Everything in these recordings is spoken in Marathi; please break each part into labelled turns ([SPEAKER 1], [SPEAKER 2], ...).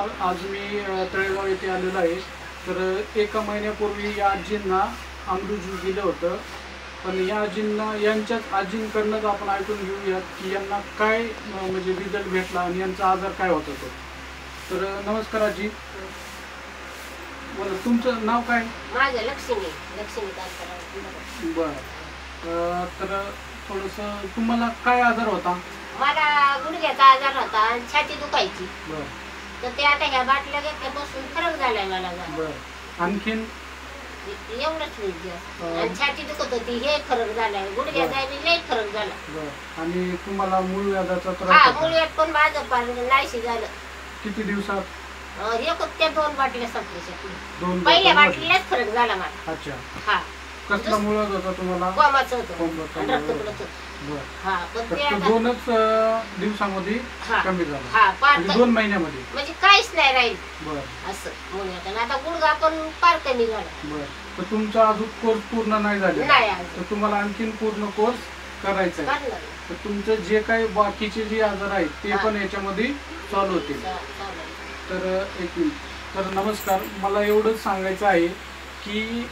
[SPEAKER 1] नमस्कार. आज मी तळेगाव येथे आलेलो आहे. तर एका महिन्यापूर्वी या आजींना अमृत दिलं होतं, पण या आजींना यांच्याच आजींकडूनच आपण ऐकून घेऊयात की यांना काय म्हणजे रिझल्ट भेटला आणि यांचा आजार काय होता तो. तर नमस्कार आजी. बरं, तुमचं नाव काय?
[SPEAKER 2] माझं लक्ष्मी कांताराव.
[SPEAKER 1] बरं, तर थोडंसं तुम्हाला काय आजार होता?
[SPEAKER 2] मला गुडघ्याचा आजार होता आणि छाती दुखायची.
[SPEAKER 1] बरं.
[SPEAKER 2] तर ते आता ह्या बाटल्या घेतल्यापासून फरक झालाय मला.
[SPEAKER 1] बरं. आणखीन
[SPEAKER 2] एवढंच नाही. आणि छाती दुखत होती, हे फरक झालाय. गुडघ्याचा बी लई फरक झाला.
[SPEAKER 1] बरं. आणि तुम्हाला मूळ व्याधाचा
[SPEAKER 2] हा,
[SPEAKER 1] त्रास होता?
[SPEAKER 2] मूळव्याध पण माझं पाहिजे नाहीशी झालं.
[SPEAKER 1] किती दिवसात?
[SPEAKER 2] हे त्या 2 बाटल्या संपल्या.
[SPEAKER 1] 2
[SPEAKER 2] पहिल्या बाटलीलाच फरक झाला मला.
[SPEAKER 1] अच्छा.
[SPEAKER 2] हा.
[SPEAKER 1] कसला मूळव्याध होता तुम्हाला?
[SPEAKER 2] कोमाचं होतं
[SPEAKER 1] कोंबडं.
[SPEAKER 2] आणि रक्त पडत होतं.
[SPEAKER 1] बरं.
[SPEAKER 2] हा, पण
[SPEAKER 1] तर
[SPEAKER 2] ते
[SPEAKER 1] तो
[SPEAKER 2] आता
[SPEAKER 1] 2च दिवसामध्ये
[SPEAKER 2] हा.
[SPEAKER 1] कमी झाला?
[SPEAKER 2] हा,
[SPEAKER 1] म्हणजे 2 महिन्यामध्ये?
[SPEAKER 2] म्हणजे काहीच नाही राहील
[SPEAKER 1] बरं.
[SPEAKER 2] असं मूळव्याध. आणि आता गुडघा पण फार कमी झाला.
[SPEAKER 1] बरं. तर तुमचा अजून कोर्स पूर्ण नाही झाला?
[SPEAKER 2] नाही अजून.
[SPEAKER 1] तर तुम्हाला आणखीन पूर्ण कोर्स करायचा आहे.
[SPEAKER 2] करणार.
[SPEAKER 1] तर तुमचे जे काही बाकीचे जे आजार आहेत ते पण याच्यामध्ये सॉल्व्ह होतील. तर एक मिनिट. तर नमस्कार. मला एवढंच सांगायचं आहे की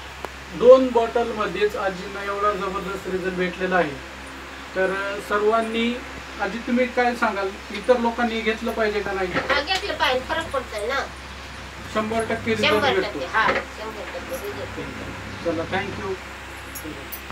[SPEAKER 1] 2 बॉटलमध्येच आजींना एवढा जबरदस्त रिझल्ट भेटलेला आहे. तर सर्वांनी, आजी तुम्ही काय सांगाल, इतर लोकांनी घेतलं पाहिजे का नाही?
[SPEAKER 2] घेतलं पाहिजे, फरक पडतोय ना.
[SPEAKER 1] 100% रिझल्ट भेटतो.
[SPEAKER 2] हा, 100% रिझल्ट.
[SPEAKER 1] चला, थँक्यू.